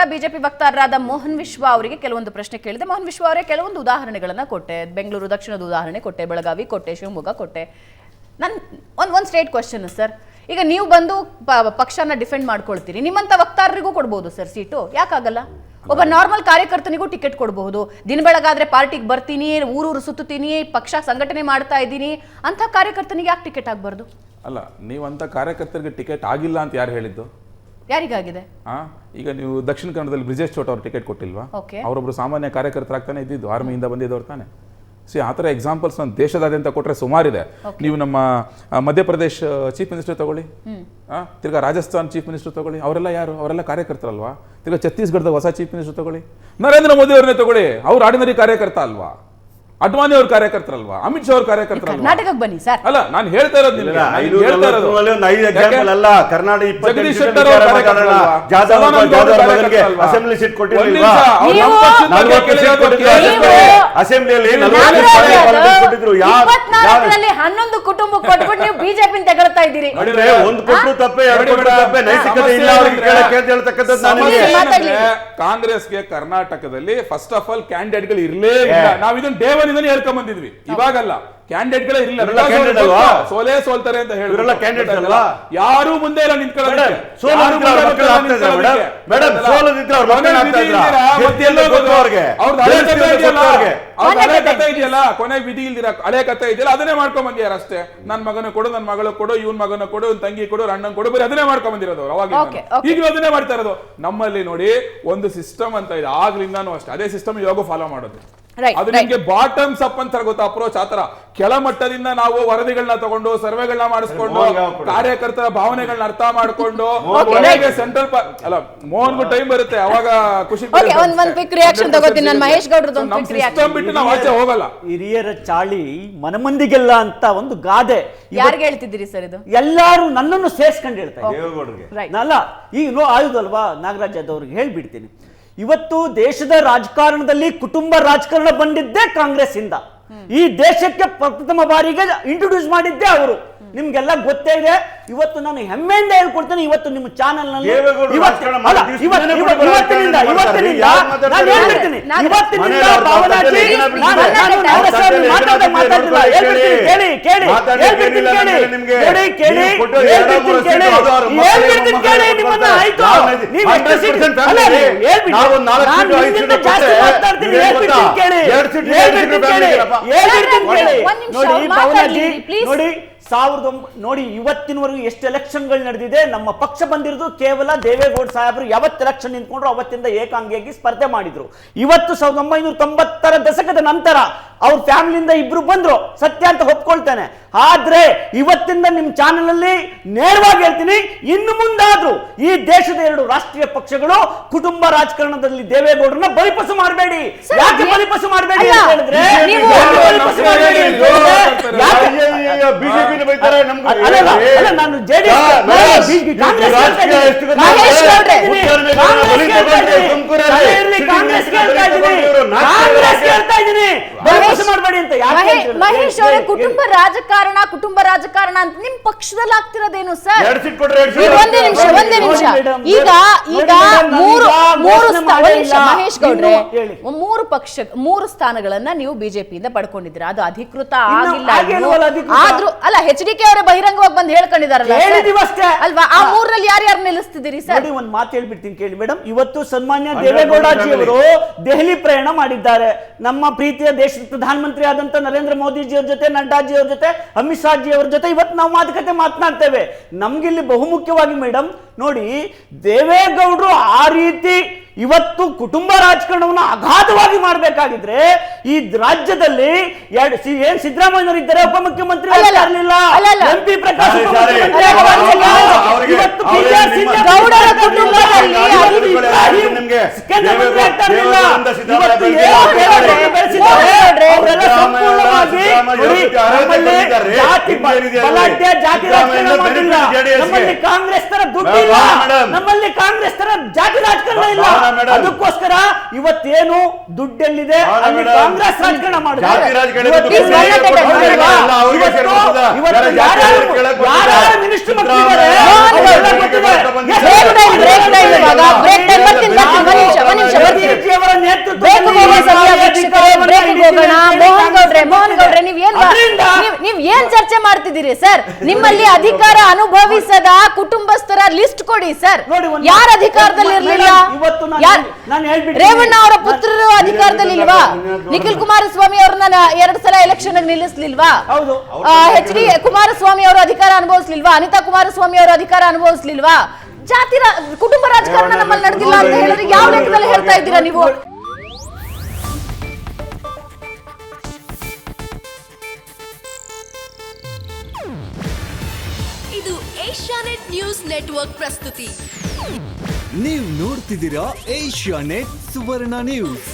BJP ವಕ್ತಾರರಾದ Mohan ವಿಶ್ವ ಅವರಿಗೆ ಕೆಲವೊಂದು ಪ್ರಶ್ನೆ ಕೇಳಿದೆ. ಮೋಹನ್ ವಿಶ್ವ ಅವರೇ ಕೆಲವೊಂದು ಉದಾಹರಣೆಗಳನ್ನು ಕೊಟ್ಟೆ. ಬೆಂಗಳೂರು ದಕ್ಷಿಣದ ಉದಾಹರಣೆ ಕೊಟ್ಟೆ, ಬೆಳಗಾವಿ ಕೊಟ್ಟೆ, ಶಿವಮೊಗ್ಗ ಕೊಟ್ಟೆ. ಒಂದು ಸ್ಟ್ರೇಟ್ ಕ್ವಶನ್ ಸರ್, ಈಗ ನೀವು ಬಂದು ಪಕ್ಷನ ಡಿಫೆಂಡ್ ಮಾಡ್ಕೊಳ್ತೀರಿ, ನಿಮ್ಮಂತ ವಕ್ತಾರರಿಗೂ ಕೊಡ್ಬೋದು ಸರ್ ಸೀಟು, ಯಾಕಾಗಲ್ಲ? ಒಬ್ಬ ನಾರ್ಮಲ್ ಕಾರ್ಯಕರ್ತನಿಗೂ ಟಿಕೆಟ್ ಕೊಡಬಹುದು. ದಿನ ಬೆಳಗಾದ್ರೆ ಪಾರ್ಟಿಗೆ ಬರ್ತೀನಿ, ಊರೂರು ಸುತ್ತೀನಿ, ಪಕ್ಷ ಸಂಘಟನೆ ಮಾಡ್ತಾ ಇದ್ದೀನಿ ಅಂತ ಕಾರ್ಯಕರ್ತನಿಗೆ ಯಾಕೆ ಟಿಕೆಟ್ ಆಗಬಾರ್ದು? ಅಲ್ಲ, ನೀವಂತ ಕಾರ್ಯಕರ್ತರಿಗೆ ಟಿಕೆಟ್ ಆಗಿಲ್ಲ ಅಂತ ಯಾರು ಹೇಳಿದ್ದು? ಯಾರಿಗಾಗಿದೆ? ಈಗ ನೀವು ದಕ್ಷಿಣ ಕನ್ನಡದಲ್ಲಿ ಬ್ರಿಜೇಶ್ ಚೋಟ್ ಅವ್ರು ಟಿಕೆಟ್ ಕೊಟ್ಟಿಲ್ವಾ? ಅವರೊಬ್ರು ಸಾಮಾನ್ಯ ಕಾರ್ಯಕರ್ತರಾಗ್ತಾನೆ ಇದ್ದಿದ್ದು, ಆರ್ಮಿಯಿಂದ ಬಂದಿದ್ದವ್ರು ತಾನೆ. ಆ ಥರ ಎಕ್ಸಾಂಪಲ್ಸ್ ನಾನು ದೇಶದಾದ್ಯಂತ ಕೊಟ್ಟರೆ ಸುಮಾರಿದೆ. ನೀವು ನಮ್ಮ ಮಧ್ಯಪ್ರದೇಶ್ ಚೀಫ್ ಮಿನಿಸ್ಟರ್ ತಗೊಳ್ಳಿ, ತಿರ್ಗಾ ರಾಜಸ್ಥಾನ್ ಚೀಫ್ ಮಿನಿಸ್ಟರ್ ತಗೊಳ್ಳಿ, ಅವರೆಲ್ಲ ಯಾರು? ಅವರೆಲ್ಲ ಕಾರ್ಯಕರ್ತರಲ್ವಾ? ತಿರ್ಗಾ ಛತ್ತೀಸ್ಗಢದ ಹೊಸ ಚೀಫ್ ಮಿನಿಸ್ಟರ್ ತಗೊಳ್ಳಿ, ನರೇಂದ್ರ ಮೋದಿ ಅವ್ರನ್ನೇ ತಗೊಳ್ಳಿ, ಅವ್ರು ಆರ್ಡಿನರಿ ಕಾರ್ಯಕರ್ತ ಅಲ್ವಾ? ಅಡ್ವಾಣಿ ಅವ್ರ ಕಾರ್ಯಕರ್ತರಲ್ವಾ? ಅಮಿತ್ ಶಾ ಅವ್ರ ಕಾರ್ಯಕರ್ತರಲ್ವಾ? ಕರ್ನಾಟಕಕ್ಕೆ ಬನ್ನಿ ಸರ್. ಅಲ್ಲ, ನಾನು ಹೇಳ್ತಾ ಇರೋದು ನಿಮಗೆ, ಜಗದೀಶ್ ಶೆಟ್ಟರ್ ಅವ್ರ ಅಸೆಂಬ್ಲಿ ಸೀಟ್ ಕೊಟ್ಟಿರಲಿಲ್ವಾ? ಅಸೆಂಬ್ಲಿಯಲ್ಲಿ 11 ಕುಟುಂಬಕ್ಕೆ ಕೊಟ್ಬಿಟ್ಟು ನೀವು ಬಿಜೆಪಿ ತೆಗಳ್ತಾ ಇದ್ದೀರಿ. ಒಂದು ಕೊಟ್ಟು ತಪ್ಪೆ, ಎರಡು ಕೊಟ್ಟು ತಪ್ಪೆ, ನೈತಿಕತೆ ಇಲ್ಲ ಅವರಿಗೆ ಹೇಳ್ತಕ್ಕಂಥದ್ದು. ಕಾಂಗ್ರೆಸ್ಗೆ ಕರ್ನಾಟಕದಲ್ಲಿ ಫಸ್ಟ್ ಆಫ್ ಆಲ್ ಕ್ಯಾಂಡಿಡೇಟ್ಗಳು ಇರಲೇ ಇಲ್ಲ. ನಾವು ಇದನ್ನ ಡೇ ಒನ್ ಇಂದ ಹೇಳ್ಕೊಂಡ್ ಬಂದಿದ್ವಿ, ಇವಾಗಲ್ಲ. ಕ್ಯಾಂಡಿಡೇಟ್ಗಳೇ ಇಲ್ಲ, ಸೋಲೇ ಸೋಲ್ತಾರೆ ಅಂತ ಹೇಳಿದ್ರಲ್ಲ. ಕ್ಯಾಂಡಿಡೇಟ್ ಅಲ್ವಾ? ಯಾರು ಮುಂದೆ ಇಲ್ಲ ನಿಂತ್ಕೊಳ್ಳೋಕೆ. ಕೊನೆಗೆ ವಿಧಿ ಇಲ್ದಿರ ಹಳೆ ಕತೆ ಇದೆಯಲ್ಲ, ಅದನ್ನೇ ಮಾಡ್ಕೊಂಡ್ ಬಂದಿದ್ದಾರೆ ಅಷ್ಟೇ. ನನ್ ಮಗನ ಕೊಡು, ನನ್ ಮಗಳು ಕೊಡು, ಇವನ್ ಮಗನ ಕೊಡು, ಇವ್ನ ತಂಗಿ ಕೊಡು, ಅಣ್ಣನ್ ಕೊಡು, ಬರೀ ಅದನ್ನೇ ಮಾಡ್ಕೊಂಡ್ ಬಂದಿರೋದು ಅವಾಗ. ಈಗಲೂ ಅದನ್ನೇ ಮಾಡ್ತಾ ಇರೋದು. ನಮ್ಮಲ್ಲಿ ನೋಡಿ ಒಂದು ಸಿಸ್ಟಮ್ ಅಂತ ಇದೆ, ಆಗ್ಲಿಂದಾನು ಅಷ್ಟೇ ಅದೇ ಸಿಸ್ಟಮ್ ಇವಾಗ ಫಾಲೋ ಮಾಡೋದು. ಅದು ನಿಮ್ಗೆ ಬಾಟಮ್ಸ್ ಅಪ್ ಅಂತ ಗೊತ್ತಾ ಅಪ್ರೋಚ್. ಆತರ ಕೆಳಮಟ್ಟದಿಂದ ನಾವು ವರದಿಗಳನ್ನ ತಗೊಂಡು, ಸರ್ವೆಗಳನ್ನ ಮಾಡಿಸ್ಕೊಂಡು, ಕಾರ್ಯಕರ್ತರ ಭಾವನೆಗಳನ್ನ ಅರ್ಥ ಮಾಡ್ಕೊಂಡು, ಸೆಂಟ್ರಲ್ ಅಲ್ಲ ಮೋಹನ್ಗೂ ಟೈಮ್ ಬರುತ್ತೆ, ಅವಾಗ ಖುಷಿ ಬಿಟ್ಟು ನಾವು ಆಚೆ ಹೋಗಲ್ಲ. ಹಿರಿಯರ ಚಾಳಿ ಮನಮಂದಿಗೆಲ್ಲ ಅಂತ ಒಂದು ಗಾದೆ ಯಾರಿಗೆ ಹೇಳ್ತಿದ್ದೀರಿ ಸರ್? ಇದು ಎಲ್ಲಾರು ನನ್ನನ್ನು ಸೇರ್ಸ್ಕೊಂಡು ಹೇಳ್ತಾರೆ. ಅಲ್ಲ, ಈಗ ಆಯುಧಲ್ವಾ ನಾಗರಾಜ್ ಅವ್ರಿಗೆ ಹೇಳ್ಬಿಡ್ತೀನಿ. ಇವತ್ತು ದೇಶದ ರಾಜಕಾರಣದಲ್ಲಿ ಕುಟುಂಬ ರಾಜಕಾರಣ ಬಂದಿದ್ದೇ ಕಾಂಗ್ರೆಸ್ ಇಂದ. ಈ ದೇಶಕ್ಕೆ ಪ್ರಥಮ ಬಾರಿಗೆ ಇಂಟ್ರೊಡ್ಯೂಸ್ ಮಾಡಿದ್ದೆ ಅವರು. ನಿಮ್ಗೆಲ್ಲ ಗೊತ್ತೇ ಇದೆ. ಇವತ್ತು ನಾನು ಹೆಮ್ಮೆಯಿಂದ ಹೇಳ್ಕೊಡ್ತೇನೆ, ಇವತ್ತು ನಿಮ್ಮ ಚಾನೆಲ್ ನಲ್ಲಿ ನೋಡಿ ನೋಡಿ ಇವತ್ತಿನವರೆಗೂ ಎಷ್ಟು ಎಲೆಕ್ಷನ್ಗಳು ನಡೆದಿದೆ. ನಮ್ಮ ಪಕ್ಷ ಬಂದಿರೋದು ಕೇವಲ ದೇವೇಗೌಡ ಸಾಹೇಬರು ಯಾವತ್ತು ಎಲೆಕ್ಷನ್ ನಿಂತ್ಕೊಂಡ್ರು ಅವತ್ತಿಂದ ಏಕಾಂಗಿಯಾಗಿ ಸ್ಪರ್ಧೆ ಮಾಡಿದ್ರು. ಇವತ್ತು 1990ರ ದಶಕದ ನಂತರ ಅವ್ರ ಫ್ಯಾಮಿಲಿಯಿಂದ ಇಬ್ರು ಬಂದ್ರು, ಸತ್ಯ ಅಂತ ಒಪ್ಕೊಳ್ತೇನೆ. ಆದ್ರೆ ಇವತ್ತಿಂದ ನಿಮ್ ಚಾನೆಲ್ ಅಲ್ಲಿ ನೇರವಾಗಿ ಹೇಳ್ತೀನಿ, ಇನ್ನು ಮುಂದಾದ್ರೂ ಈ ದೇಶದ 2 ರಾಷ್ಟ್ರೀಯ ಪಕ್ಷಗಳು ಕುಟುಂಬ ರಾಜಕಾರಣದಲ್ಲಿ ದೇವೇಗೌಡರನ್ನ ಬಲಿಪಶು ಮಾಡಬೇಡಿ. ಯಾಕೆ ಬಲಿಪಶು ಮಾಡಬೇಡಿ ಅಂತ ಹೇಳಿದ್ರೆ, ನಾನು ಮಹೇಶ್ ಅವರೇ, ಕುಟುಂಬ ರಾಜಕಾರಣ ಅಂತ ನಿಮ್ ಪಕ್ಷದಲ್ಲಿ ಆಗ್ತಿರೋದೇನು ಸರ್? ಒಂದೇ ನಿಮಿಷ. ಈಗ ಮಹೇಶ್ ಗೌಡ್ರೆ, 3 ಸ್ಥಾನಗಳನ್ನ ನೀವು ಬಿಜೆಪಿಯಿಂದ ಪಡ್ಕೊಂಡಿದ್ದೀರಾ. ಅದು ಅಧಿಕೃತ ಆಗಿಲ್ಲ ಆದ್ರೂ ಅಲ್ಲ, HDK ಅವರೇ ಬಹಿರಂಗವಾಗಿ ಬಂದು ಹೇಳ್ಕೊಂಡಿದಾರಲ್ಲ ಅಲ್ವಾ? ಆ 3ರಲ್ಲಿ ಯಾರ್ಯಾರು ನಿಲ್ಲಿಸ್ತಿದ್ದೀರಿ ಸರ್? ಒಂದು ಮಾತು ಹೇಳ್ಬಿಡ್ತೀನಿ ಕೇಳಿ ಮೇಡಮ್. ಇವತ್ತು ಸನ್ಮಾನ್ಯ ದೇವೇಗೌಡಜಿ ಅವರು ದೆಹಲಿ ಪ್ರಯಾಣ ಮಾಡಿದ್ದಾರೆ. ನಮ್ಮ ಪ್ರೀತಿಯ ದೇಶದ ಪ್ರಧಾನಮಂತ್ರಿ ಆದಂತ ನರೇಂದ್ರ ಮೋದಿಜಿ ಅವ್ರ ಜೊತೆ, ನಡ್ಡಾಜಿ ಅವ್ರ ಜೊತೆ, ಅಮಿತ್ ಶಾ ಜಿ ಅವ್ರ ಜೊತೆ ಇವತ್ತು ನಾವು ಮಾತುಕತೆ ಮಾತನಾಡ್ತೇವೆ. ನಮ್ಗಿಲ್ಲಿ ಬಹುಮುಖ್ಯವಾಗಿ ಮೇಡಮ್ ನೋಡಿ, ದೇವೇಗೌಡರು ಆ ರೀತಿ ಇವತ್ತು ಕುಟುಂಬ ರಾಜಕಾರಣವನ್ನು ಅಗಾಧವಾಗಿ ಮಾಡಬೇಕಾಗಿದ್ರೆ ಈ ರಾಜ್ಯದಲ್ಲಿ ಏನ್ ಸಿದ್ದರಾಮಯ್ಯನವರು ಇದ್ದಾರೆ, ಉಪಮುಖ್ಯಮಂತ್ರಿ ಇರಲಿಲ್ಲ, MP ಪ್ರಕಾಶ್ ಕಾಂಗ್ರೆಸ್ ತರ ದುಡ್ಡಿಲ್ಲ, ನಮ್ಮಲ್ಲಿ ಕಾಂಗ್ರೆಸ್ ತರ ಜಾತಿ ರಾಜಕಾರಣ ಇಲ್ಲ. ಅದಕ್ಕೋಸ್ಕರ ಇವತ್ತೇನು ದುಡ್ಡೆಲ್ಲಿದೆ ಅಲ್ಲಿ ಕಾಂಗ್ರೆಸ್ ರಾಜಕಾರಣ ಮಾಡಿದ್ದಾರೆ. ಮಿನಿಸ್ಟರ್ ಏನ್ ಚರ್ಚೆ ಮಾಡ್ತಿದ್ದೀರಿ ಸರ್? ನಿಮ್ಮಲ್ಲಿ ಅಧಿಕಾರ ಅನುಭವಿಸದ ಕುಟುಂಬಸ್ಥರ ಲಿಸ್ಟ್ ಕೊಡಿ ಸರ್. ಯಾರ ಅಧಿಕಾರದಲ್ಲಿ ಇರ್ಲಿಲ್ಲ? ರೇವಣ್ಣ ಅವರ ಪುತ್ರರು ಅಧಿಕಾರದಲ್ಲಿ ಇಲ್ವಾ? ನಿಖಿಲ್ ಕುಮಾರಸ್ವಾಮಿ ಅವ್ರನ್ನ 2 ಸಲ ಎಲೆಕ್ಷನ್ ನಿಲ್ಲಿಸ್ಲಿಲ್ವಾ? HD ಕುಮಾರಸ್ವಾಮಿ ಅವರು ಅಧಿಕಾರ ಅನುಭವಿಸ್ಲಿಲ್ವಾ? ಅನಿತಾ ಕುಮಾರಸ್ವಾಮಿ ಅವರು ಅಧಿಕಾರ ಅನುಭವಿಸ್ಲಿಲ್ವಾ? ಜಾತಿ ಕುಟುಂಬ ರಾಜಕಾರಣ ನಮ್ಮಲ್ಲಿ ನಡೆದಿಲ್ಲ ಅಂತ ಹೇಳಿದ್ರೆ ಯಾವ ಲೆಕ್ಕದಲ್ಲಿ ಹೇಳ್ತಾ ಇದ್ದೀರಾ ನೀವು? ಇದು ಏಷ್ಯಾನೆಟ್ ನ್ಯೂಸ್ ನೆಟ್ವರ್ಕ್ ಪ್ರಸ್ತುತಿ. ನೀವು ನೋಡ್ತಿದ್ದೀರಾ ಏಷ್ಯಾನೆಟ್ ಸುವರ್ಣ ನ್ಯೂಸ್.